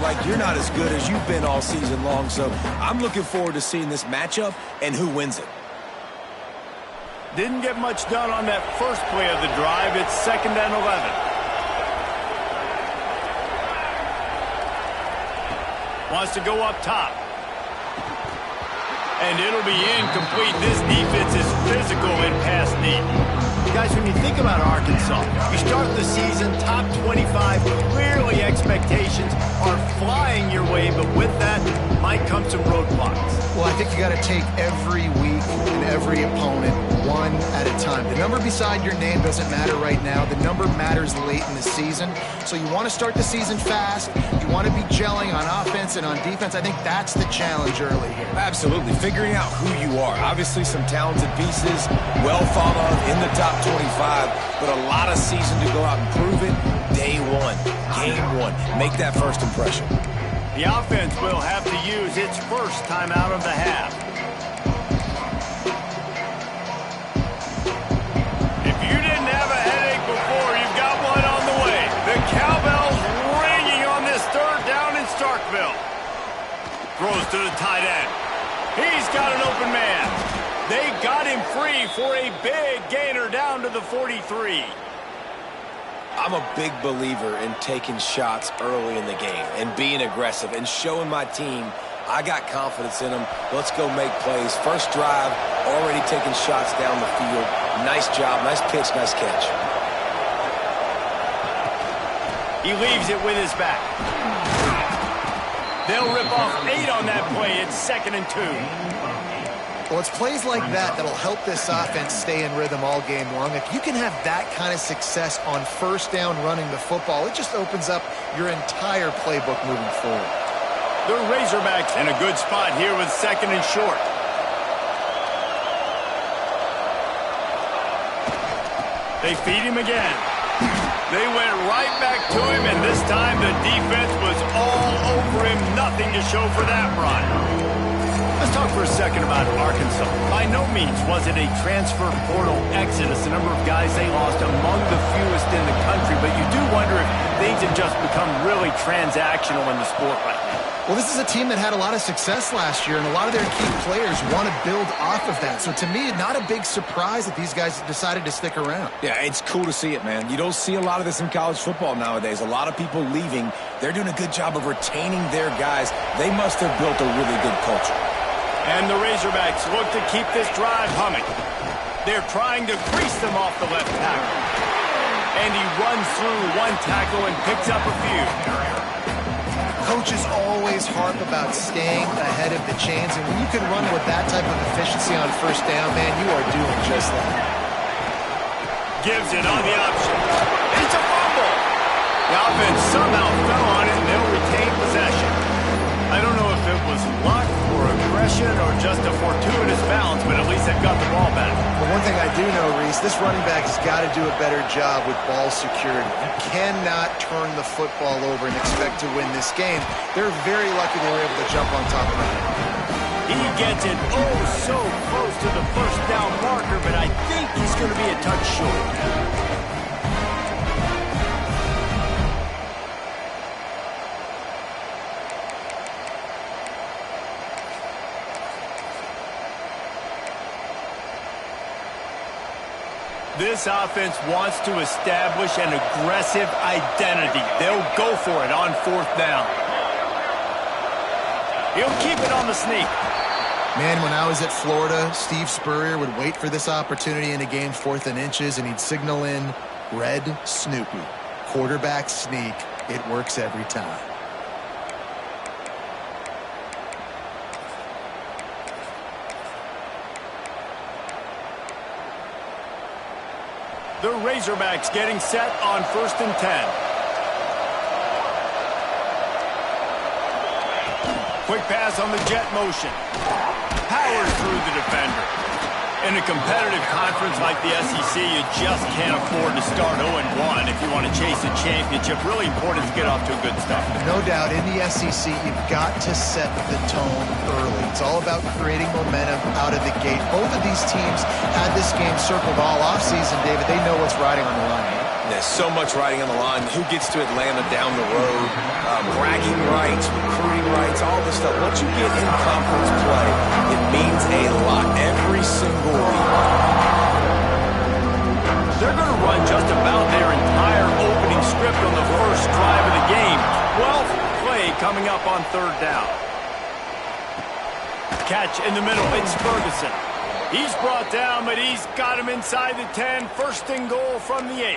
like you're not as good as you've been all season long, so I'm looking forward to seeing this matchup and who wins it. Didn't get much done on that first play of the drive. It's 2nd and 11. Wants to go up top. And it'll be incomplete. This defense is physical and pass deep. Guys, when you think about Arkansas, you start the season top 25. Clearly expectations are flying your way, but with that might come some roadblocks. Well, I think you got to take every week and every opponent one at a time. The number beside your name doesn't matter right now. The number matters late in the season. So you want to start the season fast. You want to be gelling on offense and on defense. I think that's the challenge early here. Absolutely. Figuring out who you are. Obviously some talented pieces, well thought of in the top 25, but a lot of season to go out and prove it. Day one, game one. Make that first impression. The offense will have to use its first timeout of the half. If you didn't have a headache before, you've got one on the way. The cowbell's ringing on this 3rd down in Starkville. Throws to the tight end. He's got an open man. They got him free for a big gainer down to the 43. I'm a big believer in taking shots early in the game and being aggressive and showing my team I got confidence in them. Let's go make plays. First drive, already taking shots down the field. Nice job, nice pitch, nice catch. He leaves it with his back. They'll rip off 8 on that play. It's 2nd and 2. Well, it's plays like that that'll help this offense stay in rhythm all game long. If you can have that kind of success on first down running the football, it just opens up your entire playbook moving forward. The Razorbacks in a good spot here with 2nd and short. They feed him again. They went right back to him, and this time the defense was all over him. Nothing to show for that run. Let's talk for a second about Arkansas. By no means was it a transfer portal exodus, the number of guys they lost among the fewest in the country, but you do wonder if things have just become really transactional in the sport right now. Well, this is a team that had a lot of success last year, and a lot of their key players want to build off of that. So to me, not a big surprise that these guys decided to stick around. Yeah, it's cool to see it, man. You don't see a lot of this in college football nowadays. A lot of people leaving. They're doing a good job of retaining their guys. They must have built a really good culture. And the Razorbacks look to keep this drive humming. They're trying to crease them off the left tackle. And he runs through one tackle and picks up a few. Coaches always harp about staying ahead of the chains, and when you can run with that type of efficiency on first down, man, you are doing just that. Gives it on the option. It's a fumble. The offense somehow fell on it, and they'll retain possession. I don't know if it was luck or aggression or just a fortuitous balance, but at least they've got the ball back. Well, one thing I do know, Reese, this running back has got to do a better job with ball security. You cannot turn the football over and expect to win this game. They're very lucky they were able to jump on top of it. He gets it so close to the first down marker, but I think he's going to be a touch short. This offense wants to establish an aggressive identity. They'll go for it on 4th down. He'll keep it on the sneak. Man, when I was at Florida, Steve Spurrier would wait for this opportunity in a game 4th and inches, and he'd signal in Red Snoopy. Quarterback sneak. It works every time. The Razorbacks getting set on 1st and 10. Quick pass on the jet motion. Powers through the defender. In a competitive conference like the SEC, you just can't afford to start 0-1 if you want to chase a championship. Really important to get off to a good start. No doubt, in the SEC, you've got to set the tone early. It's all about creating momentum out of the gate. Both of these teams had this game circled all offseason, David. They know what's riding on the line. Yeah, Yeah, so much riding on the line. Who gets to Atlanta down the road? Bragging rights, recruiting rights, all this stuff. Once you get in conference play, it means a lot every single week. They're going to run just about their entire opening script on the first drive of the game. 12th play coming up on third down. Catch in the middle. It's Ferguson. He's brought down, but he's got him inside the 10. First and goal from the 8.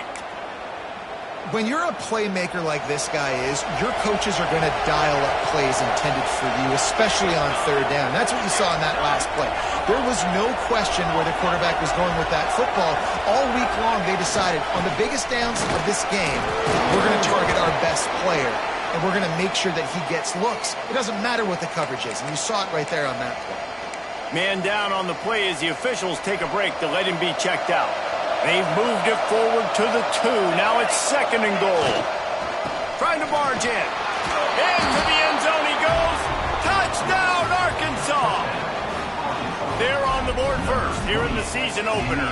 When you're a playmaker like this guy is, your coaches are going to dial up plays intended for you, especially on third down. That's what you saw in that last play. There was no question where the quarterback was going with that football. All week long, they decided, on the biggest downs of this game, we're going to target our best player, and we're going to make sure that he gets looks. It doesn't matter what the coverage is, and you saw it right there on that play. Man down on the play as the officials take a break to let him be checked out. They've moved it forward to the 2. Now it's second and goal. Trying to barge in. Into the end zone he goes. Touchdown, Arkansas. They're on the board first here in the season opener.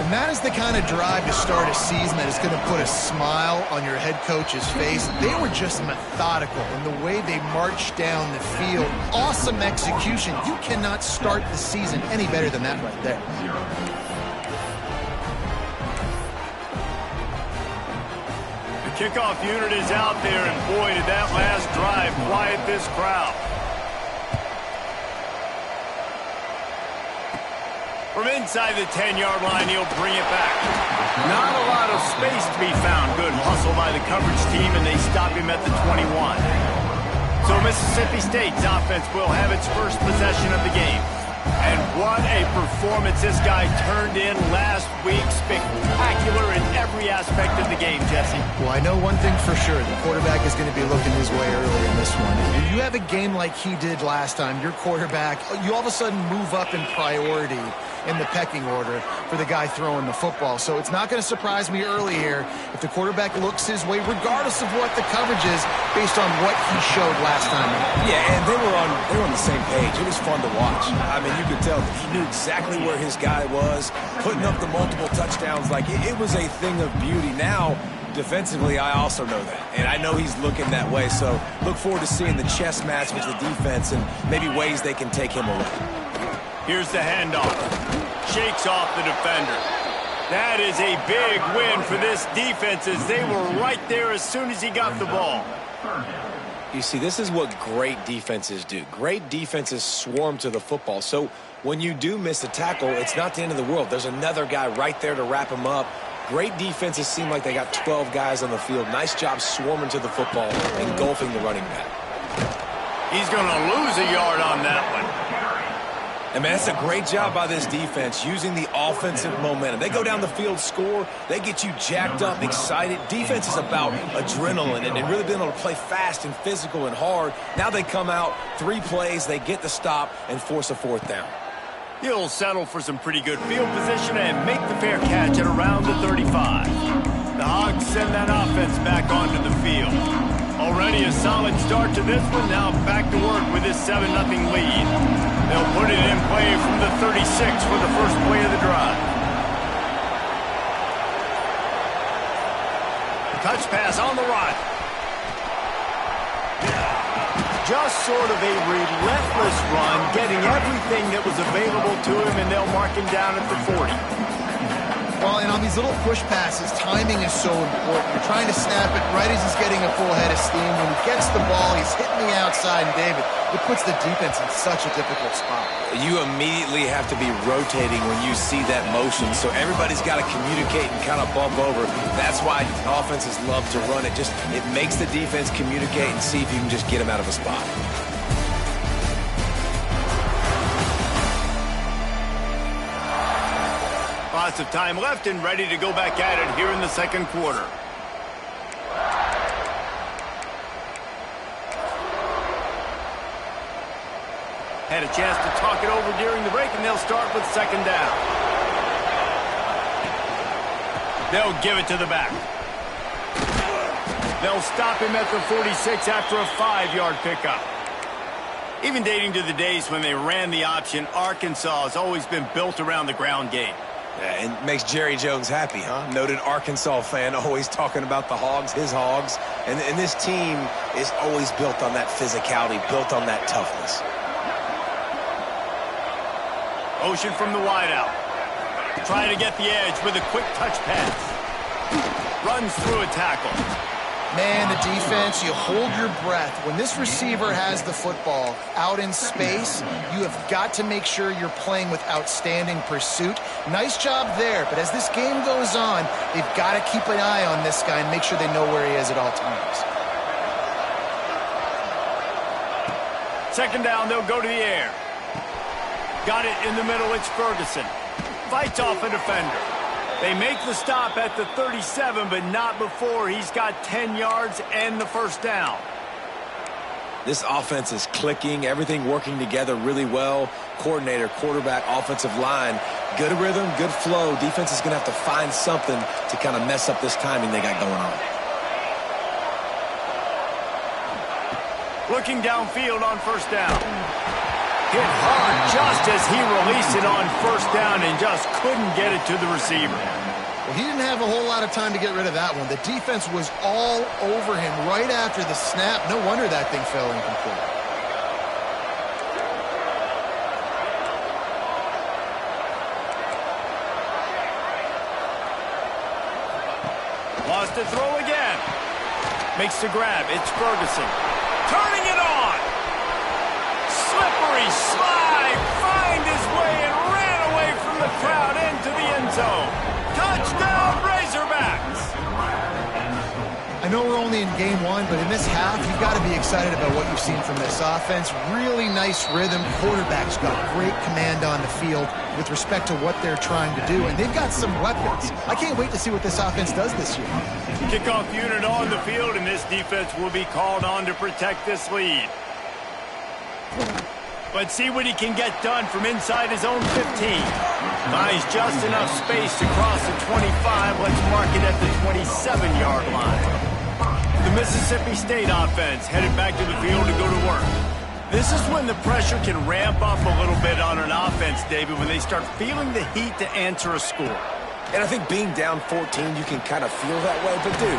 And that is the kind of drive to start a season that is going to put a smile on your head coach's face. They were just methodical in the way they marched down the field. Awesome execution. You cannot start the season any better than that right there. The kickoff unit is out there, and boy, did that last drive quiet this crowd. From inside the 10-yard line, he'll bring it back. Not a lot of space to be found. Good hustle by the coverage team, and they stop him at the 21. So Mississippi State's offense will have its first possession of the game. And what a performance this guy turned in last week. Spectacular in every aspect of the game, Jesse. Well, I know one thing for sure. The quarterback is going to be looking his way early in this one. If you have a game like he did last time, your quarterback, you all of a sudden move up in priority in the pecking order for the guy throwing the football. So it's not going to surprise me early here if the quarterback looks his way, regardless of what the coverage is, based on what he showed last time. Yeah, and they were on the same page. It was fun to watch. I mean, you could tell that he knew exactly where his guy was, putting up the multiple touchdowns. Like, it was a thing of beauty. Now, defensively, I also know that, and I know he's looking that way. So look forward to seeing the chess match with the defense and maybe ways they can take him away. Here's the handoff. Shakes off the defender. That is a big win for this defense as they were right there as soon as he got the ball. You see, this is what great defenses do. Great defenses swarm to the football. So when you do miss a tackle, it's not the end of the world. There's another guy right there to wrap him up. Great defenses seem like they got 12 guys on the field. Nice job swarming to the football, engulfing the running back. He's going to lose a yard on that one. And, man, that's a great job by this defense, using the offensive momentum. They go down the field, score, they get you jacked up, excited. Defense is about adrenaline and really being able to play fast and physical and hard. Now they come out, 3 plays, they get the stop and force a 4th down. He'll settle for some pretty good field position and make the fair catch at around the 35. The Hogs send that offense back onto the field. Already a solid start to this one. Now back to work with this 7-0 lead. They'll put it in play from the 36 for the first play of the drive. Touch pass on the run. Just sort of a relentless run, getting everything that was available to him, and they'll mark him down at the 40. Well, and on these little push passes, timing is so important. You're trying to snap it right as he's getting a full head of steam. When he gets the ball, he's hitting the outside, and David, it puts the defense in such a difficult spot. You immediately have to be rotating when you see that motion, so everybody's got to communicate and kind of bump over. That's why offenses love to run it. It makes the defense communicate and see if you can just get them out of a spot. Lots of time left and ready to go back at it here in the second quarter. Had a chance to talk it over during the break, and they'll start with second down. They'll give it to the back. They'll stop him at the 46 after a 5-yard pickup. Even dating to the days when they ran the option, Arkansas has always been built around the ground game. Yeah, and makes Jerry Jones happy, huh? Noted Arkansas fan, always talking about the Hogs, his Hogs. And this team is always built on that physicality, built on that toughness. Motion from the wideout. Trying to get the edge with a quick touch pass. Runs through a tackle. Man, the defense, you hold your breath. When this receiver has the football out in space, you have got to make sure you're playing with outstanding pursuit. Nice job there, but as this game goes on, they've got to keep an eye on this guy and make sure they know where he is at all times. Second down, they'll go to the air. Got it in the middle, it's Ferguson. Fights off a defender. They make the stop at the 37, but not before he's got 10 yards and the first down. This offense is clicking, everything working together really well. Coordinator, quarterback, offensive line, good rhythm, good flow. Defense is going to have to find something to kind of mess up this timing they got going on. Looking downfield on first down. Hit hard just as he released it on first down and just couldn't get it to the receiver. Well, he didn't have a whole lot of time to get rid of that one. The defense was all over him right after the snap. No wonder that thing fell incomplete. Lost to throw again. Makes the grab. It's Ferguson. Turning it on. Slippery slide. Find his way and ran away from the crowd into the end zone. Touchdown, Razorbacks. I know we're only in game one, but in this half, you've got to be excited about what you've seen from this offense. Really nice rhythm. Quarterback's got great command on the field with respect to what they're trying to do, and they've got some weapons. I can't wait to see what this offense does this year. Kickoff unit on the field, and this defense will be called on to protect this lead. But see what he can get done from inside his own 15. Buys just enough space to cross the 25. Let's mark it at the 27-yard line. The Mississippi State offense headed back to the field to go to work. This is when the pressure can ramp up a little bit on an offense, David, when they start feeling the heat to answer a score. And I think being down 14, you can kind of feel that way. But, dude,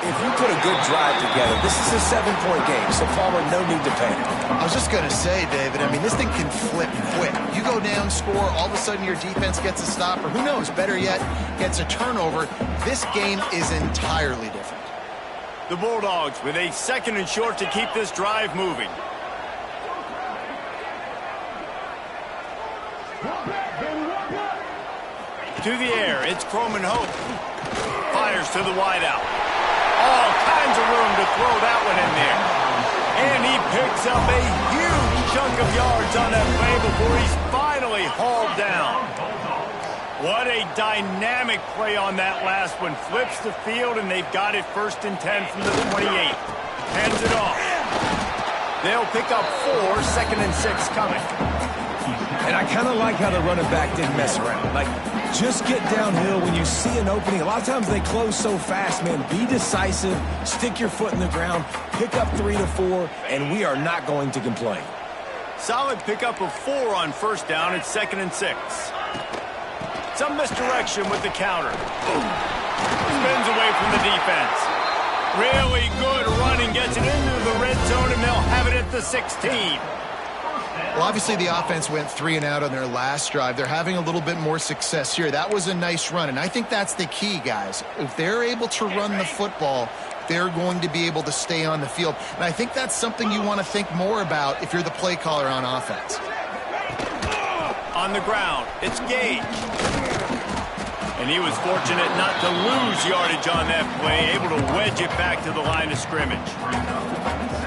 if you put a good drive together, this is a 7-point game. So, Palmer, no need to panic. I was just going to say, David, I mean, this thing can flip quick. You go down, score, all of a sudden your defense gets a stop, or who knows, better yet, gets a turnover. This game is entirely different. The Bulldogs with a second and short to keep this drive moving. To the air, it's Croman Hope. Fires to the wideout. All kinds of room to throw that one in there. And he picks up a huge chunk of yards on that play before he's finally hauled down. What a dynamic play on that last one. Flips the field, and they've got it 1st and 10 from the 28. Hands it off. They'll pick up 4, 2nd and 6 coming. And I kind of like how the running back didn't mess around. Like, just get downhill when you see an opening. A lot of times they close so fast, man. Be decisive, stick your foot in the ground, pick up 3 to 4, and we are not going to complain. Solid pickup of 4 on first down. It's 2nd and 6. Some misdirection with the counter. Spins away from the defense. Really good running. Gets it into the red zone, and they'll have it at the 16. Well, obviously the offense went 3 and out on their last drive. They're having a little bit more success here. That was a nice run, and I think that's the key, guys. If they're able to run the football, they're going to be able to stay on the field. And I think that's something you want to think more about if you're the play caller on offense. On the ground, it's Gage. And he was fortunate not to lose yardage on that play, able to wedge it back to the line of scrimmage.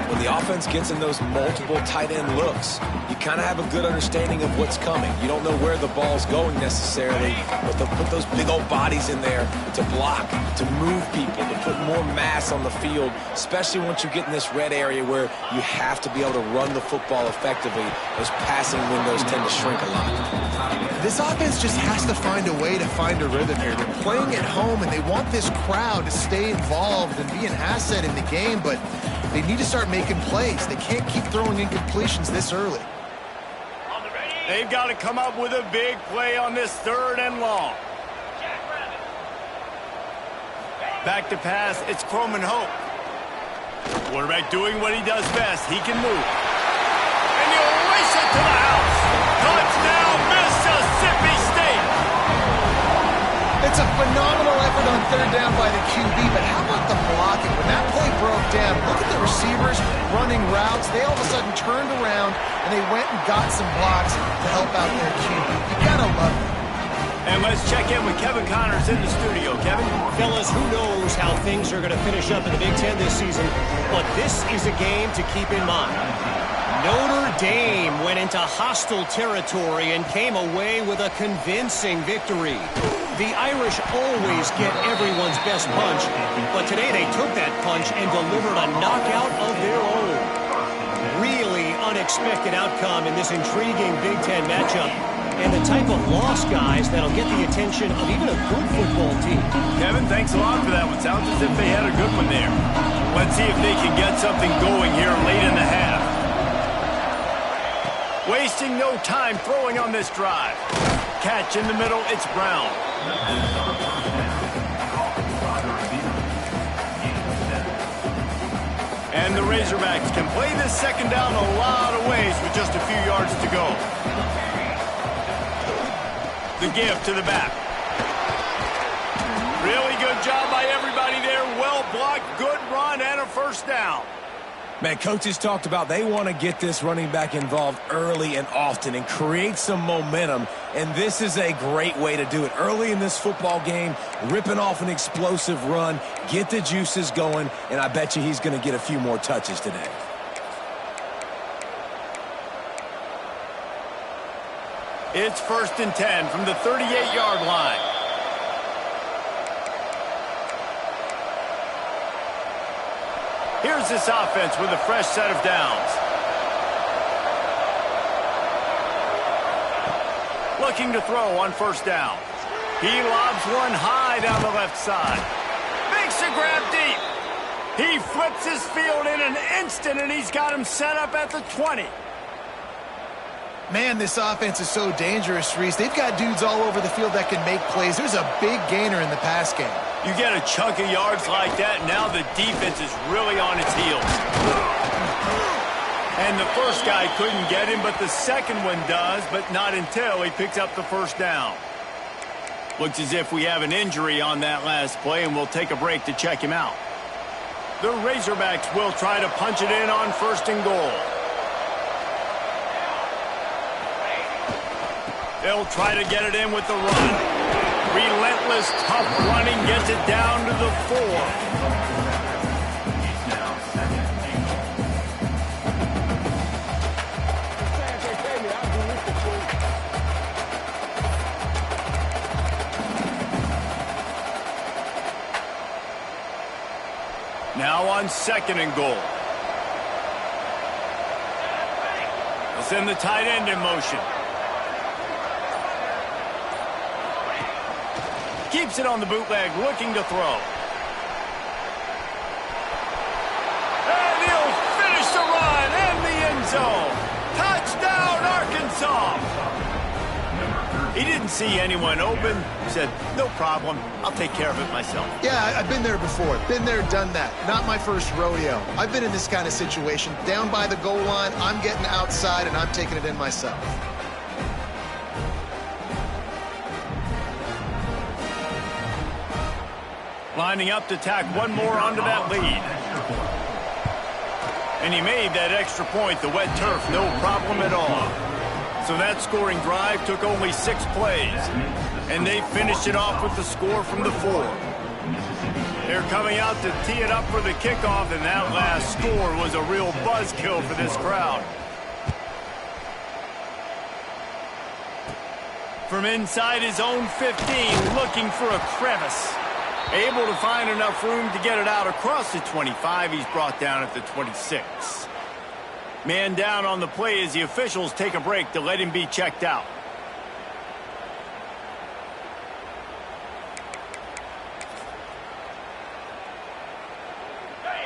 When the offense gets in those multiple tight end looks, you kind of have a good understanding of what's coming. You don't know where the ball's going necessarily, but they'll put those big old bodies in there to block, to move people, to put more mass on the field, especially once you get in this red area where you have to be able to run the football effectively. Those passing windows tend to shrink a lot. This offense just has to find a way to find a rhythm here. They're playing at home, and they want this crowd to stay involved and be an asset in the game, but they need to start making plays. They can't keep throwing incompletions this early. They've got to come up with a big play on this 3rd and long. Back to pass, it's Croman Hope. Quarterback doing what he does best. He can move. And he'll race it to the house. Touchdown, Mississippi State. It's a phenomenal effort on third down by the QB, but how about the blocking? When that play broke down, look at the receivers running routes. They all of a sudden turned around, and they went and got some blocks to help out their QB. You gotta love it. And let's check in with Kevin Connors in the studio. Kevin? Fellas, who knows how things are going to finish up in the Big Ten this season, but this is a game to keep in mind. Notre Dame went into hostile territory and came away with a convincing victory. The Irish always get everyone's best punch, but today they took that punch and delivered a knockout of their own. Really unexpected outcome in this intriguing Big Ten matchup, and the type of loss, guys, that'll get the attention of even a good football team. Kevin, thanks a lot for that one. Sounds as if they had a good one there. Let's see if they can get something going here late in the half. Wasting no time throwing on this drive. Catch in the middle, it's Brown. And the Razorbacks can play this second down a lot of ways with just a few yards to go. The give to the back. Really good job by everybody there. Well blocked, good run, and a first down. Man, coaches talked about they want to get this running back involved early and often and create some momentum, and this is a great way to do it. Early in this football game, ripping off an explosive run, get the juices going, and I bet you he's going to get a few more touches today. It's 1st and 10 from the 38-yard line. Here's this offense with a fresh set of downs. Looking to throw on first down. He lobs one high down the left side. Makes a grab deep. He flips his field in an instant, and he's got him set up at the 20. Man, this offense is so dangerous, Reese. They've got dudes all over the field that can make plays. There's a big gainer in the pass game. You get a chunk of yards like that, now the defense is really on its heels. And the first guy couldn't get him, but the second one does, but not until he picks up the first down. Looks as if we have an injury on that last play, and we'll take a break to check him out. The Razorbacks will try to punch it in on 1st and goal. They'll try to get it in with the run. Relentless, tough running gets it down to the 4. Now on 2nd and goal. They'll send the tight end in motion. Keeps it on the bootleg, looking to throw. And he'll finish the run in the end zone. Touchdown, Arkansas! He didn't see anyone open. He said, no problem. I'll take care of it myself. Yeah, I've been there before. Been there, done that. Not my first rodeo. I've been in this kind of situation. Down by the goal line, I'm getting outside, and I'm taking it in myself. Lining up to tack one more onto that lead. And he made that extra point, the wet turf, no problem at all. So that scoring drive took only 6 plays. And they finished it off with the score from the 4. They're coming out to tee it up for the kickoff, and that last score was a real buzzkill for this crowd. From inside his own 15, looking for a crevice. Able to find enough room to get it out across the 25. He's brought down at the 26. Man down on the play as the officials take a break to let him be checked out.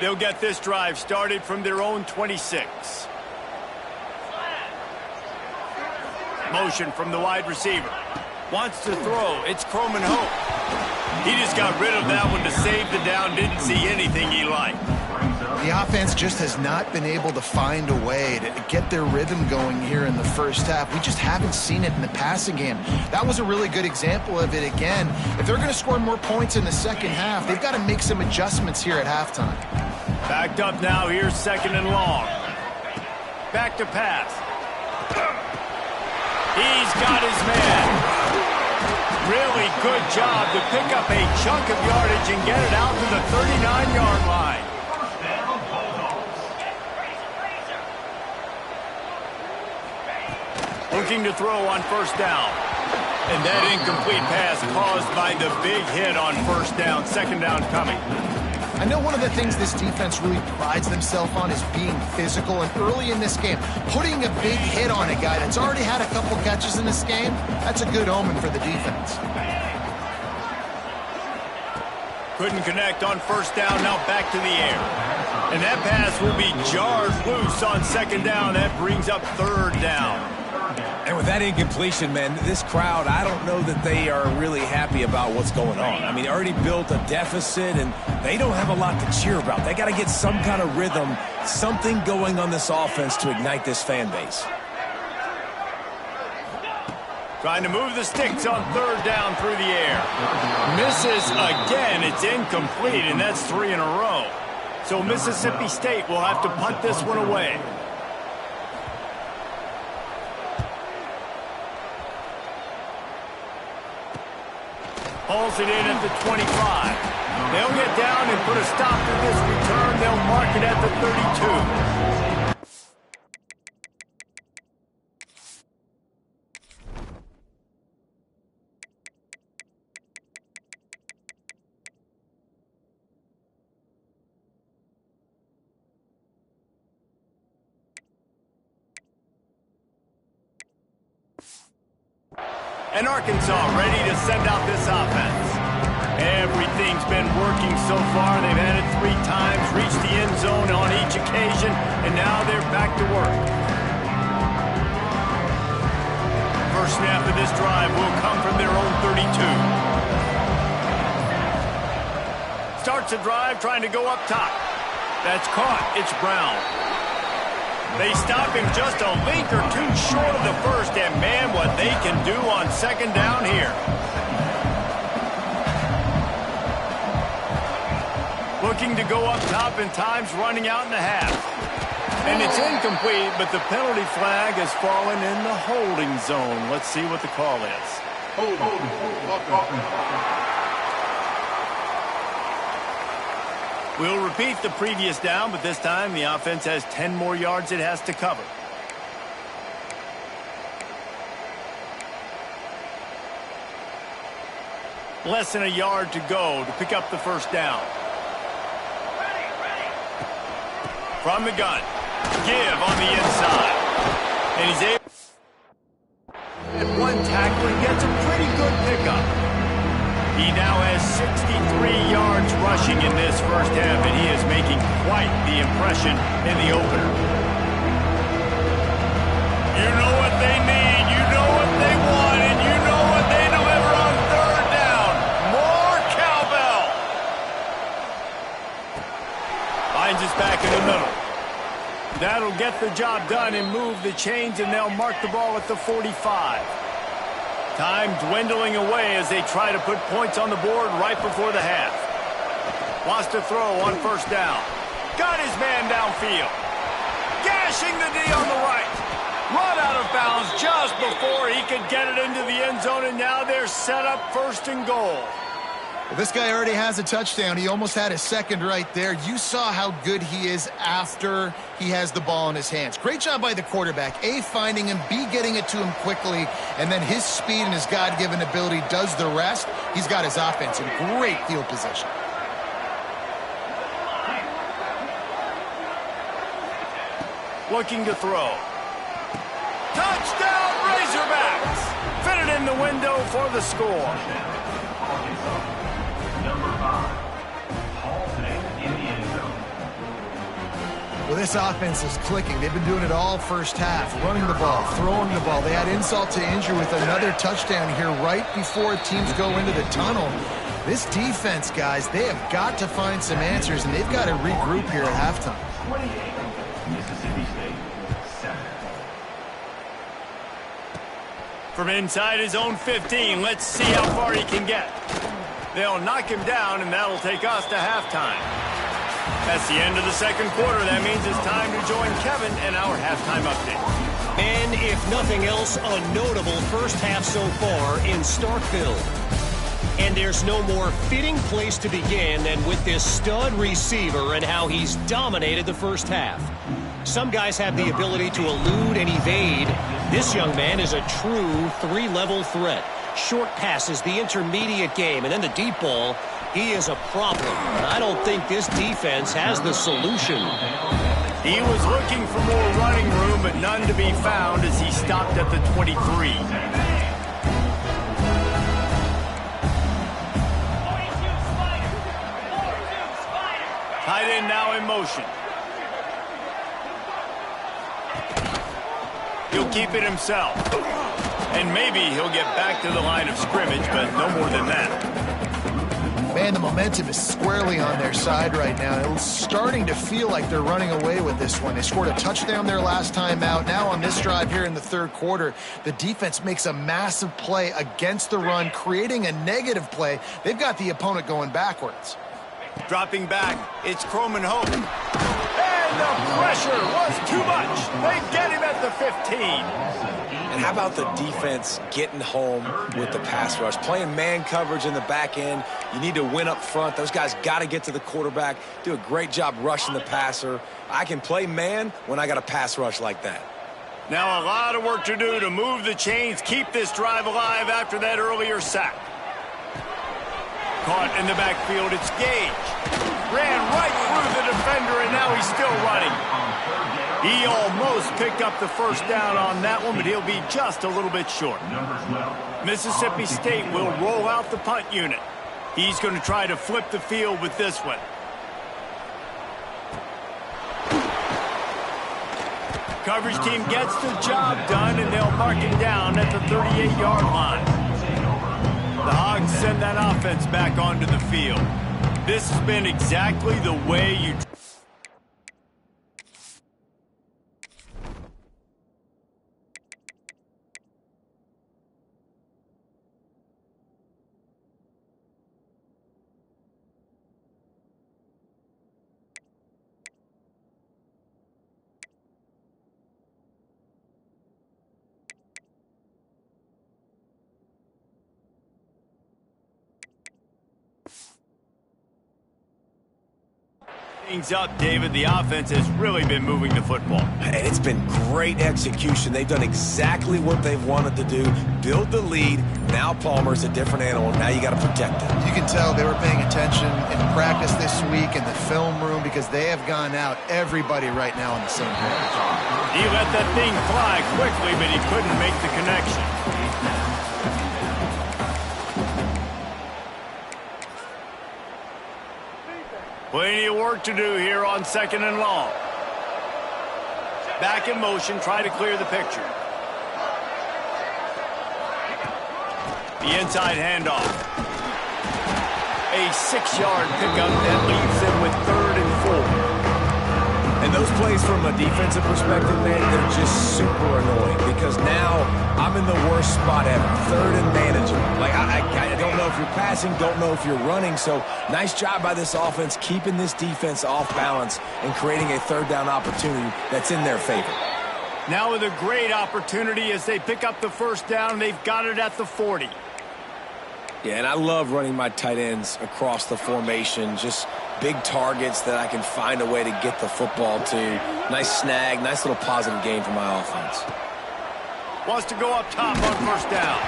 They'll get this drive started from their own 26. Motion from the wide receiver. Wants to throw. It's Croman Hope. He just got rid of that one to save the down, didn't see anything he liked. The offense just has not been able to find a way to get their rhythm going here in the first half. We just haven't seen it in the passing game. That was a really good example of it again. If they're going to score more points in the second half, they've got to make some adjustments here at halftime. Backed up now, here's 2nd and long. Back to pass. He's got his man. Really good job to pick up a chunk of yardage and get it out to the 39-yard line. Looking to throw on 1st down. And that incomplete pass caused by the big hit on 1st down. 2nd down coming. I know one of the things this defense really prides themselves on is being physical, and early in this game, putting a big hit on a guy that's already had a couple catches in this game, that's a good omen for the defense. Couldn't connect on 1st down, now back to the air. And that pass will be jarred loose on 2nd down. That brings up 3rd down. And with that incompletion, man, this crowd, I don't know that they are really happy about what's going on. I mean, they already built a deficit, and they don't have a lot to cheer about. They got to get some kind of rhythm, something going on this offense to ignite this fan base. Trying to move the sticks on 3rd down through the air. Misses again. It's incomplete, and that's 3 in a row. So Mississippi State will have to punt this one away. Hauls it in at the 25. They'll get down and put a stop to this return. They'll mark it at the 32. And Arkansas ready to send out this offense. Everything's been working so far. They've had it 3 times, reached the end zone on each occasion, and now they're back to work. First snap of this drive will come from their own 32. Starts a drive trying to go up top. That's caught. It's Brown. They stop him just a link or 2 short of the first, and man, what they can do on 2nd down here. Looking to go up top, and time's running out in the half. And it's incomplete, but the penalty flag has fallen in the holding zone. Let's see what the call is. We'll repeat the previous down, but this time the offense has 10 more yards it has to cover. Less than a yard to go to pick up the 1st down. From the gun. Give on the inside. And he's able at 1 tackle and gets a pretty good pickup. He now has 63 yards rushing in this first half, and he is making quite the impression in the opener. You know what they need, you know what they want, and you know what they deliver on 3rd down. More cowbell. Finds us back in the middle. That'll get the job done and move the chains, and they'll mark the ball at the 45. Time dwindling away as they try to put points on the board right before the half. Wants to throw on 1st down. Got his man downfield. Gashing the D on the right. Run out of bounds just before he could get it into the end zone, and now they're set up 1st and goal. Well, this guy already has a touchdown. He almost had a 2nd right there. You saw how good he is after he has the ball in his hands. Great job by the quarterback. A, finding him, B, getting it to him quickly, and then his speed and his God-given ability does the rest. He's got his offense in great field position. Looking to throw. Touchdown, Razorbacks! Fitted in the window for the score. Well, this offense is clicking. They've been doing it all first half, running the ball, throwing the ball. They had insult to injury with another touchdown here right before teams go into the tunnel. This defense, guys, they have got to find some answers, and they've got to regroup here at halftime. 28, Mississippi State, 7. From inside his own 15, let's see how far he can get. They'll knock him down, and that'll take us to halftime. That's the end of the second quarter. That means it's time to join Kevin in our halftime update. And if nothing else, a notable first half so far in Starkville. And there's no more fitting place to begin than with this stud receiver and how he's dominated the first half. Some guys have the ability to elude and evade. This young man is a true three-level threat. Short passes, the intermediate game, and then the deep ball. He is a problem. And I don't think this defense has the solution. He was looking for more running room, but none to be found as he stopped at the 23. Tight end now in motion. He'll keep it himself. And maybe he'll get back to the line of scrimmage, but no more than that. Man, the momentum is squarely on their side right now. It's starting to feel like they're running away with this one. They scored a touchdown their last time out. Now on this drive here in the third quarter, the defense makes a massive play against the run, creating a negative play. They've got the opponent going backwards. Dropping back, it's Croman Hope. And the pressure was too much. They get him at the 15. And how about the defense getting home with the pass rush? Playing man coverage in the back end. You need to win up front. Those guys got to get to the quarterback. Do a great job rushing the passer. I can play man when I got a pass rush like that. Now a lot of work to do to move the chains, keep this drive alive after that earlier sack. Caught in the backfield, it's Gage. Ran right through the defender, and now he's still running. He almost picked up the first down on that one, but he'll be just a little bit short. Mississippi State will roll out the punt unit. He's going to try to flip the field with this one. Coverage team gets the job done, and they'll mark him down at the 38-yard line. The Hogs send that offense back onto the field. This has been exactly the way you... things up, David. The offense has really been moving the football. And it's been great execution. They've done exactly what they've wanted to do. Build the lead. Now Palmer's a different animal. Now you got to protect him. You can tell they were paying attention in practice this week in the film room because they have gone out everybody right now on the same page. He let that thing fly quickly, but he couldn't make the connection. Plenty of work to do here on second and long. Back in motion, try to clear the picture. The inside handoff. A 6-yard pickup that leaves them with 3rd and 4. And those plays from a defensive perspective, man, they're just super annoying because now I'm in the worst spot ever. 3rd and manageable. Like, I don't know if you're passing, don't know if you're running. So nice job by this offense keeping this defense off balance and creating a 3rd down opportunity that's in their favor. Now with a great opportunity as they pick up the first down, they've got it at the 40. Yeah, and I love running my tight ends across the formation. Just big targets that I can find a way to get the football to. Nice snag, nice little positive game for my offense. Wants to go up top on first down.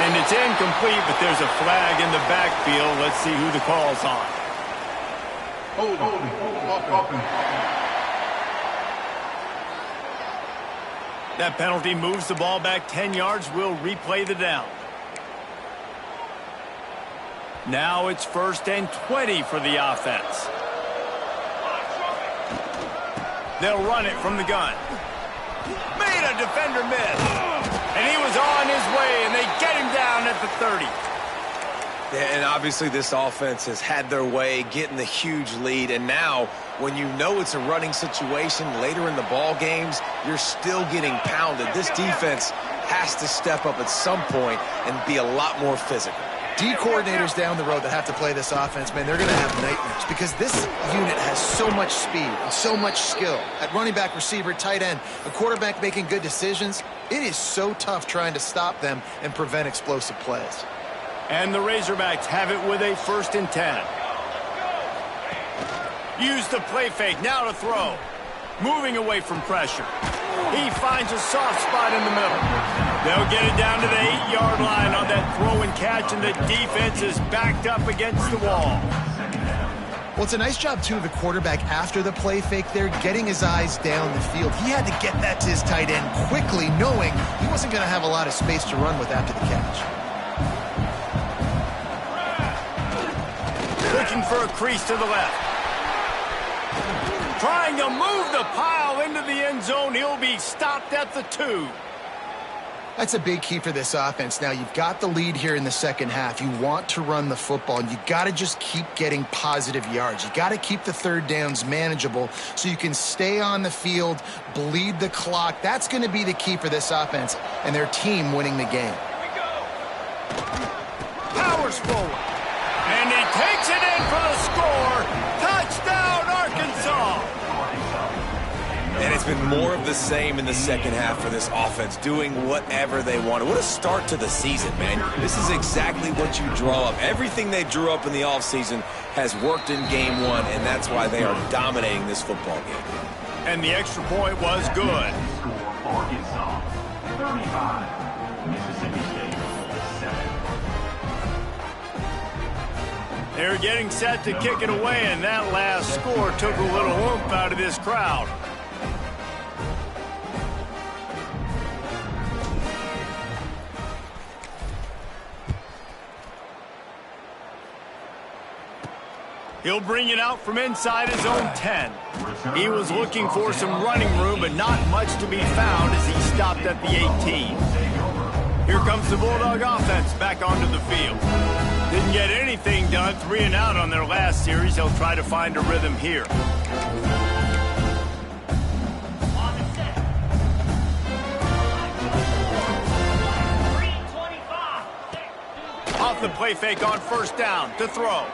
And it's incomplete, but there's a flag in the backfield. Let's see who the call's on. That penalty moves the ball back 10 yards. We'll replay the down. Now it's 1st and 20 for the offense. They'll run it from the gun. Made a defender miss. And he was on his way, and they get him down at the 30. And obviously this offense has had their way, getting the huge lead. And now, when you know it's a running situation later in the ball games, you're still getting pounded. This defense has to step up at some point and be a lot more physical. D coordinators down the road that have to play this offense, man, they're going to have nightmares because this unit has so much speed and so much skill. At running back, receiver, tight end, a quarterback making good decisions, it is so tough trying to stop them and prevent explosive plays. And the Razorbacks have it with a 1st and 10. Use the play fake, now to throw. Moving away from pressure. He finds a soft spot in the middle. They'll get it down to the 8-yard line on that throw and catch, and the defense is backed up against the wall. Well, it's a nice job, too, of the quarterback after the play fake there, getting his eyes down the field. He had to get that to his tight end quickly, knowing he wasn't going to have a lot of space to run with after the catch. Looking for a crease to the left. Trying to move the pile into the end zone. He'll be stopped at the 2. That's a big key for this offense. Now, you've got the lead here in the second half. You want to run the football, and you got to just keep getting positive yards. You got to keep the third downs manageable so you can stay on the field, bleed the clock. That's going to be the key for this offense and their team winning the game. Powers forward. And he takes it in for the score. Touchdown, Arkansas. And it's been more of the same in the second half for this offense, doing whatever they wanted. What a start to the season, man. This is exactly what you draw up. Everything they drew up in the offseason has worked in game 1, and that's why they are dominating this football game. And the extra point was good. Score for Arkansas, 35. Mississippi State, 7. They're getting set to kick it away, and that last score took a little oomph out of this crowd. He'll bring it out from inside his own 10. He was looking for some running room, but not much to be found as he stopped at the 18. Here comes the Bulldog offense back onto the field. Didn't get anything done, 3 and out on their last series. They'll try to find a rhythm here. Off the play fake on 1st down to throw.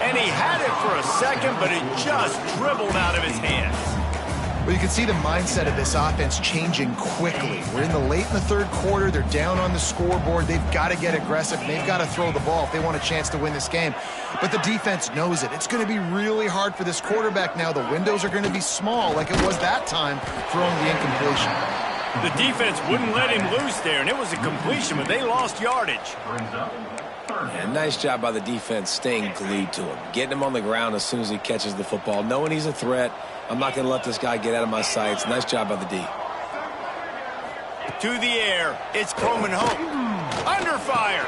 And he had it for a second, but it just dribbled out of his hands. Well, you can see the mindset of this offense changing quickly. We're in the late in the 3rd quarter. They're down on the scoreboard. They've got to get aggressive. They've got to throw the ball if they want a chance to win this game. But the defense knows it. It's going to be really hard for this quarterback now. The windows are going to be small like it was that time throwing the incompletion. The defense wouldn't let him loose there, and it was a completion, but they lost yardage. And nice job by the defense staying glued to him, getting him on the ground as soon as he catches the football, knowing he's a threat. I'm not going to let this guy get out of my sights. Nice job by the D. To the air, it's Coleman Hope. Under fire.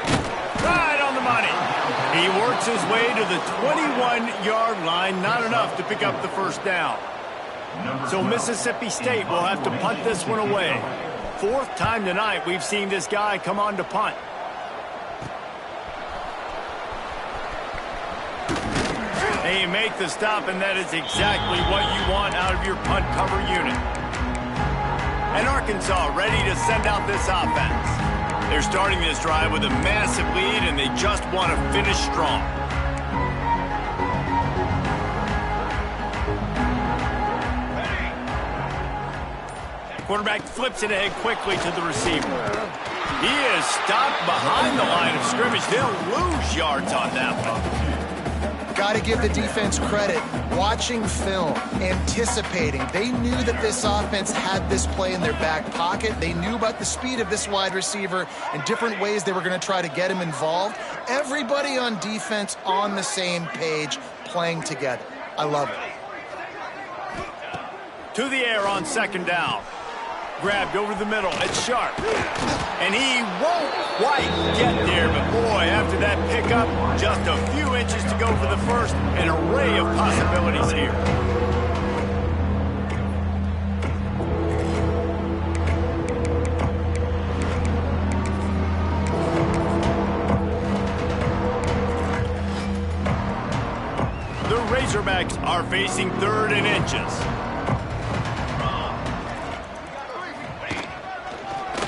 Right on the money. He works his way to the 21-yard line, not enough to pick up the 1st down. So Mississippi State will have to punt this one away. 4th time tonight we've seen this guy come on to punt. They make the stop, and that is exactly what you want out of your punt cover unit. And Arkansas ready to send out this offense. They're starting this drive with a massive lead, and they just want to finish strong. Quarterback flips it ahead quickly to the receiver. He is stopped behind the line of scrimmage. They'll lose yards on that one. Got to give the defense credit. Watching film, anticipating. They knew that this offense had this play in their back pocket. They knew about the speed of this wide receiver and different ways they were going to try to get him involved. Everybody on defense on the same page, playing together. I love it. To the air on 2nd down. Grabbed over the middle. It's Sharp. And he won't quite get there, but boy, after that pickup, just a few inches to go for the 1st. An array of possibilities here. are facing 3rd and inches.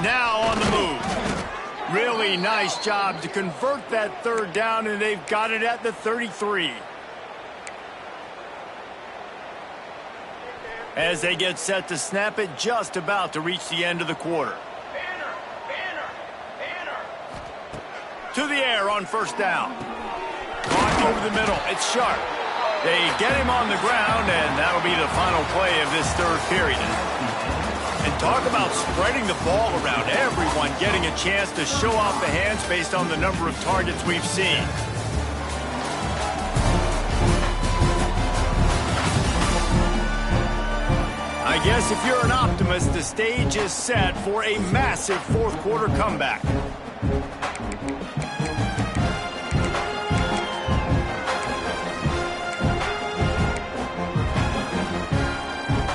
Now on the move. Really nice job to convert that 3rd down, and they've got it at the 33. As they get set to snap it, just about to reach the end of the quarter. To the air on 1st down. Caught over the middle. It's Sharp. They get him on the ground, and that'll be the final play of this 3rd period. And talk about spreading the ball around. Everyone getting a chance to show off the hands based on the number of targets we've seen. I guess if you're an optimist, the stage is set for a massive 4th quarter comeback.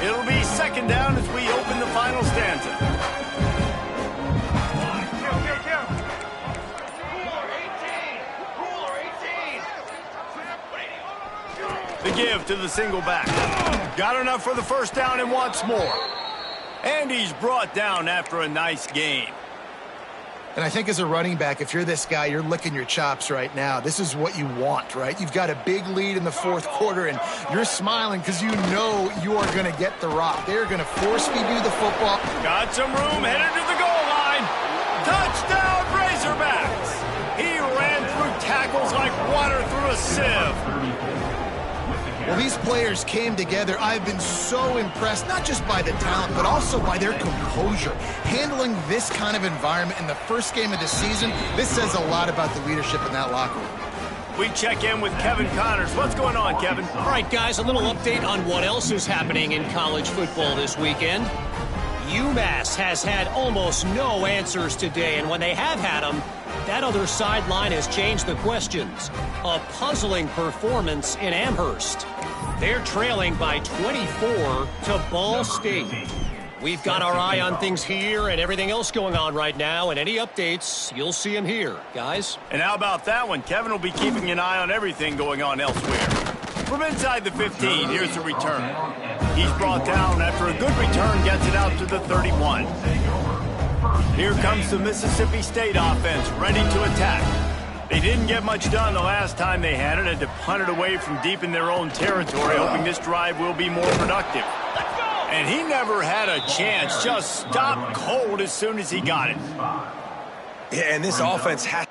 It'll be 2nd down as we open the final stanza. The give to the single back. Got enough for the 1st down and wants more. And he's brought down after a nice gain. And I think as a running back, if you're this guy, you're licking your chops right now. This is what you want, right? You've got a big lead in the 4th quarter, and you're smiling because you know you are going to get the rock. They're going to force-feed you the football. Got some room, headed to the goal line. Touchdown, Razorbacks! He ran through tackles like water through a sieve. Well, these players came together. I've been so impressed, not just by the talent, but also by their composure. Handling this kind of environment in the first game of the season, this says a lot about the leadership in that locker room. We check in with Kevin Connors. What's going on, Kevin? All right, guys, a little update on what else is happening in college football this weekend. UMass has had almost no answers today, and when they have had them, that other sideline has changed the questions. A puzzling performance in Amherst. They're trailing by 24 to Ball State. We've got our eye on things here and everything else going on right now, and any updates, you'll see them here, guys. And how about that one? Kevin will be keeping an eye on everything going on elsewhere. From inside the 15, here's the return. He's brought down after a good return, gets it out to the 31. Here comes the Mississippi State offense, ready to attack. They didn't get much done the last time they had it, and to punt it away from deep in their own territory, hoping this drive will be more productive. And he never had a chance, just stopped cold as soon as he got it. Yeah, and this offense has...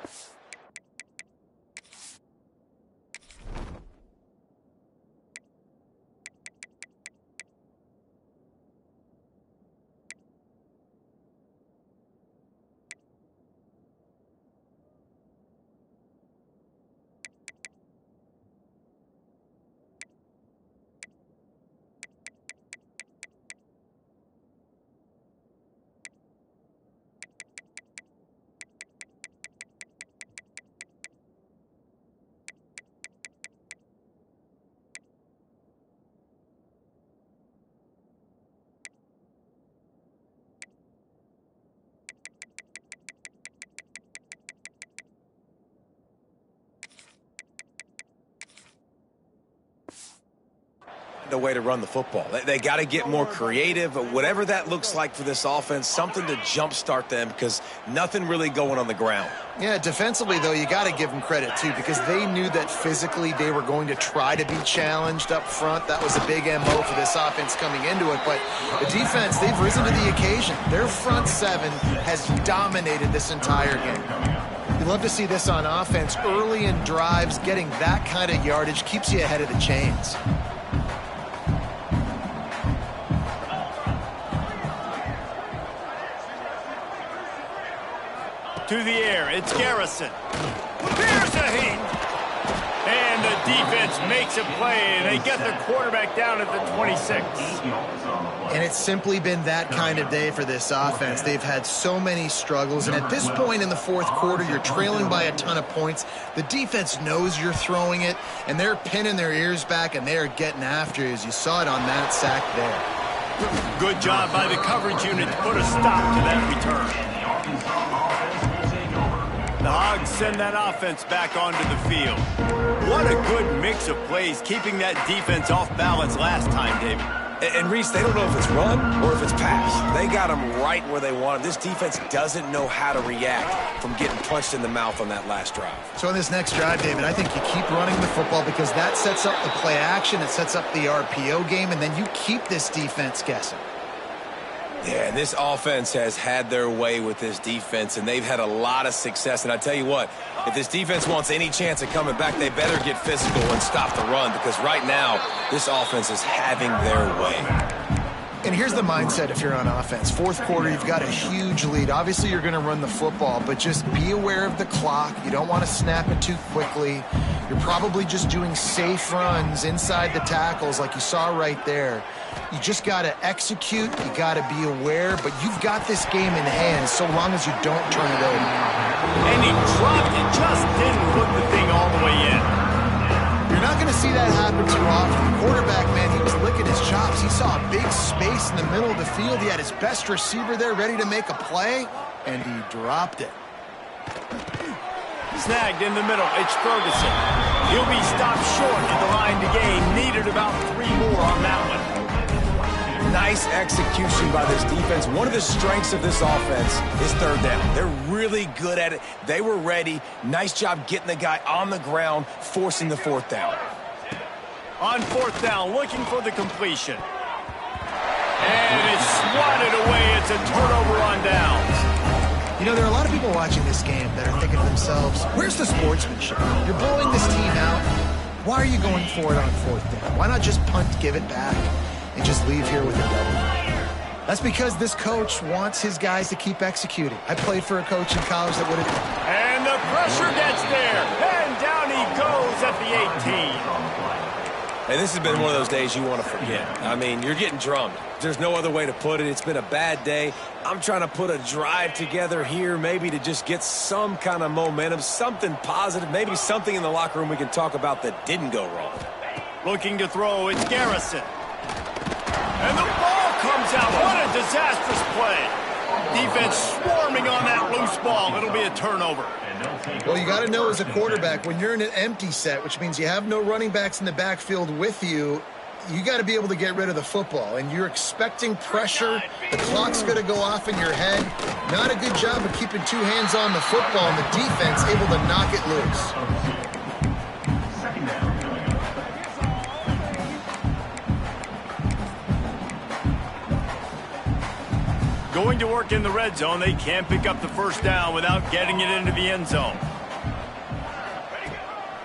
the way to run the football. They got to get more creative, whatever that looks like for this offense, something to jumpstart them because nothing really going on the ground. Yeah, defensively, though, you got to give them credit, too, because they knew that physically they were going to try to be challenged up front. That was a big MO for this offense coming into it. But the defense, they've risen to the occasion. Their front 7 has dominated this entire game. You love to see this on offense. Early in drives, getting that kind of yardage keeps you ahead of the chains. To the air, it's Garrison. Here's a heat. And the defense makes a play, and they get the quarterback down at the 26. And it's simply been that kind of day for this offense. They've had so many struggles, and at this point in the 4th quarter, you're trailing by a ton of points. The defense knows you're throwing it, and they're pinning their ears back, and they're getting after you, as you saw it on that sack there. Good job by the coverage unit to put a stop to that return. The Hogs send that offense back onto the field. What a good mix of plays, keeping that defense off balance last time, David. And Reese, they don't know if it's run or if it's pass. They got them right where they want them. This defense doesn't know how to react from getting punched in the mouth on that last drive. So in this next drive, David, I think you keep running the football because that sets up the play action, it sets up the RPO game, and then you keep this defense guessing. Yeah, this offense has had their way with this defense, and they've had a lot of success. And I tell you what, if this defense wants any chance of coming back, they better get physical and stop the run, because right now, this offense is having their way. And here's the mindset if you're on offense. Fourth quarter, you've got a huge lead. Obviously, you're going to run the football, but just be aware of the clock. You don't want to snap it too quickly. You're probably just doing safe runs inside the tackles like you saw right there. You just got to execute. You got to be aware, but you've got this game in hand so long as you don't turn it over. And he dropped it, just didn't put the thing all the way in. You're not going to see that happen too often. The quarterback, man, he was licking his chops. He saw a big space in the middle of the field. He had his best receiver there ready to make a play, and he dropped it. Snagged in the middle, it's Ferguson. He'll be stopped short at the line to gain. Needed about 3 more on that one. Nice execution by this defense. One of the strengths of this offense is third down. They're really good at it. They were ready. Nice job getting the guy on the ground, forcing the fourth down. On fourth down, looking for the completion. And it's swatted away. It's a turnover on downs. You know, there are a lot of people watching this game that are thinking to themselves, where's the sportsmanship? You're blowing this team out. Why are you going for it on fourth down? Why not just punt, give it back, and just leave here with a W? That's because this coach wants his guys to keep executing. I played for a coach in college that would have... And the pressure gets there. And down he goes at the 18. And this has been one of those days you want to forget. I mean, you're getting drummed. There's no other way to put it. It's been a bad day. I'm trying to put a drive together here, maybe to just get some kind of momentum, something positive, maybe something in the locker room we can talk about that didn't go wrong. Looking to throw, it's Garrison. And the ball comes out. What a disastrous play. Defense swarming on that loose ball. It'll be a turnover. Well, you got to know as a quarterback, when you're in an empty set, which means you have no running backs in the backfield with you, you got to be able to get rid of the football. And you're expecting pressure. The clock's going to go off in your head. Not a good job of keeping 2 hands on the football, and the defense able to knock it loose. Going to work in the red zone. They can't pick up the first down without getting it into the end zone.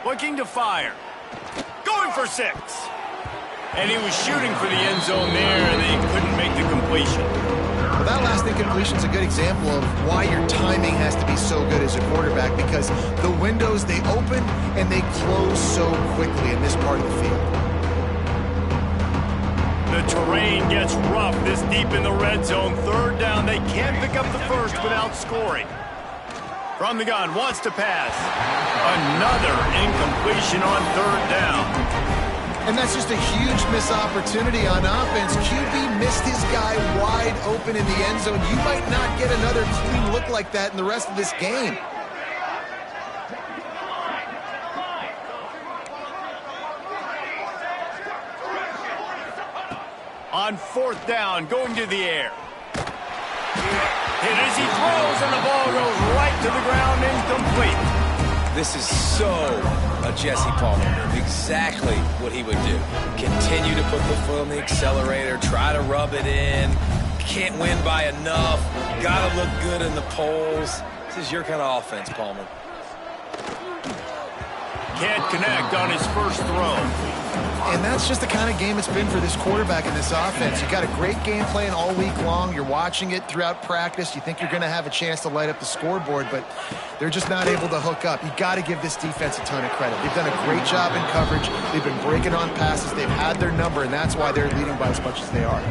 Looking to fire. Going for 6. And he was shooting for the end zone there, and they couldn't make the completion. Well, that last incompletion is a good example of why your timing has to be so good as a quarterback, because the windows, they open and they close so quickly in this part of the field. The terrain gets rough this deep in the red zone. Third down, they can't pick up the first without scoring. From the gun, wants to pass. Another incompletion on third down. And that's just a huge missed opportunity on offense. QB missed his guy wide open in the end zone. You might not get another clean look like that in the rest of this game. On fourth down, going to the air. Hit as he throws, and the ball goes right to the ground, incomplete. This is so a Jesse Palmer move. Exactly what he would do. Continue to put the foot on the accelerator, try to rub it in. Can't win by enough. Gotta look good in the polls. This is your kind of offense, Palmer. Can't connect on his first throw. And that's just the kind of game it's been for this quarterback in this offense. You got a great game plan all week long. You're watching it throughout practice. You think you're going to have a chance to light up the scoreboard, but they're just not able to hook up. You got to give this defense a ton of credit. They've done a great job in coverage. They've been breaking on passes. They've had their number, and that's why they're leading by as much as they are.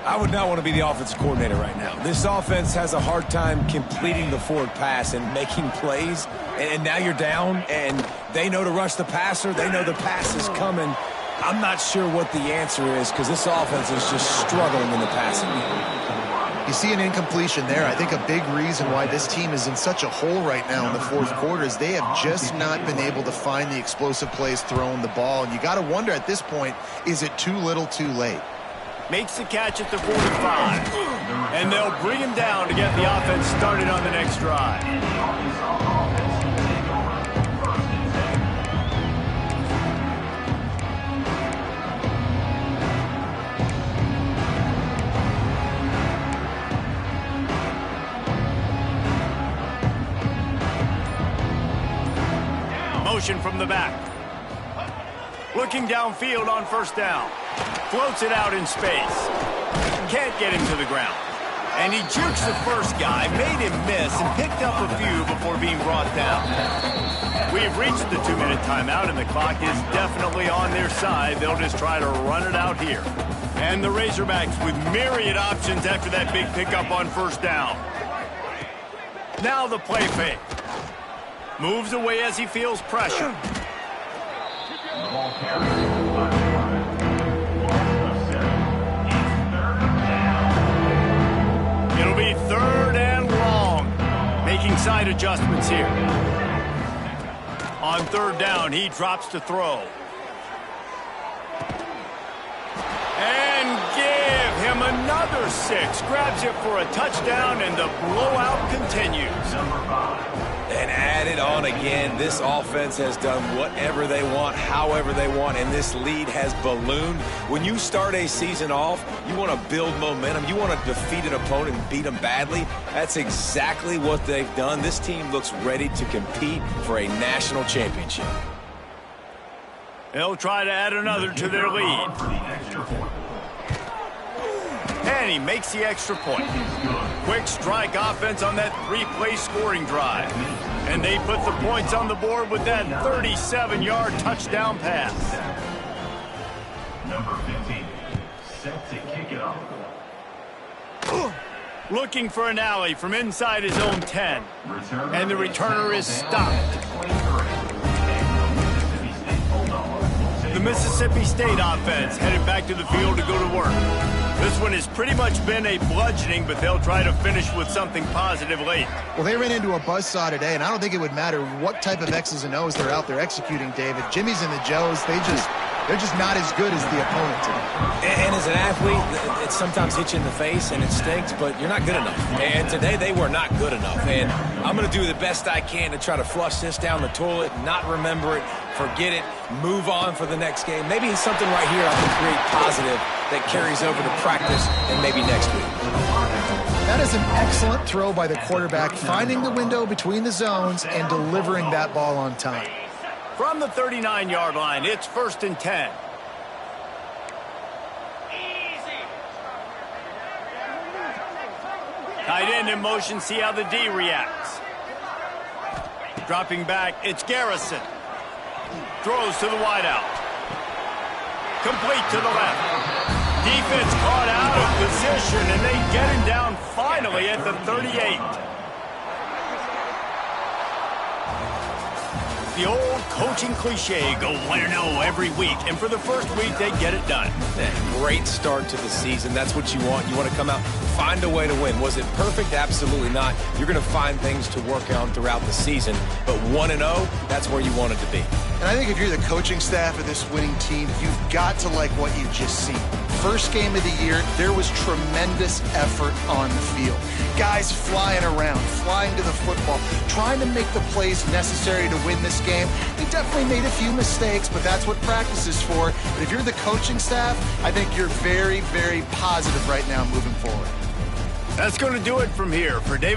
I would not want to be the offensive coordinator right now. This offense has a hard time completing the forward pass and making plays, and now you're down, and they know to rush the passer. They know the pass is coming. I'm not sure what the answer is, because this offense is just struggling in the passing game. You see an incompletion there. I think a big reason why this team is in such a hole right now in the fourth quarter is they have just not been able to find the explosive plays throwing the ball. And you got to wonder at this point, is it too little too late? Makes the catch at the 45. And they'll bring him down to get the offense started on the next drive. Motion from the back. Looking downfield on first down. Floats it out in space. Can't get him to the ground. And he jukes the first guy, made him miss, and picked up a few before being brought down. We've reached the 2-minute timeout, and the clock is definitely on their side. They'll just try to run it out here. And the Razorbacks with myriad options after that big pickup on first down. Now the play fake. Moves away as he feels pressure. It'll be 3rd and long. Making side adjustments here. On 3rd down, he drops to throw. And give him another 6. Grabs it for a touchdown, and the blowout continues. And add it on again. This offense has done whatever they want, however they want, and this lead has ballooned. When you start a season off, you want to build momentum. You want to defeat an opponent and beat them badly. That's exactly what they've done. This team looks ready to compete for a national championship. They'll try to add another to their lead. And he makes the extra point. Quick strike offense on that 3-play scoring drive. And they put the points on the board with that 37-yard touchdown pass. Number 15, set to kick it off. Looking for an alley from inside his own 10. And the returner is stopped. The Mississippi State offense headed back to the field to go to work. This one has pretty much been a bludgeoning, but they'll try to finish with something positive late. Well, they ran into a buzzsaw today, and I don't think it would matter what type of X's and O's they're out there executing, David. Jimmy's and the Joes, they're just not as good as the opponent today. And as an athlete, it sometimes hits you in the face and it stinks, but you're not good enough. And today they were not good enough. And I'm going to do the best I can to try to flush this down the toilet, not remember it, forget it, move on for the next game. Maybe it's something right here I can create positive that carries over to practice and maybe next week. That is an excellent throw by the quarterback, finding the window between the zones and delivering that ball on time. From the 39-yard line, it's 1st and 10. Tight end in motion, see how the D reacts. Dropping back, it's Garrison. Throws to the wideout. Complete to the left. Defense caught out of position, and they get him down finally at the 38. The old coaching cliche, go 1-0 every week. And for the first week, they get it done. Great start to the season. That's what you want. You want to come out, find a way to win. Was it perfect? Absolutely not. You're going to find things to work on throughout the season. But 1-0, that's where you want it to be. And I think if you're the coaching staff of this winning team, you've got to like what you've just seen. First game of the year, there was tremendous effort on the field. Guys flying around, flying to the football, trying to make the plays necessary to win this game. They definitely made a few mistakes, but that's what practice is for. But if you're the coaching staff, I think you're very, very positive right now moving forward. That's going to do it from here. For David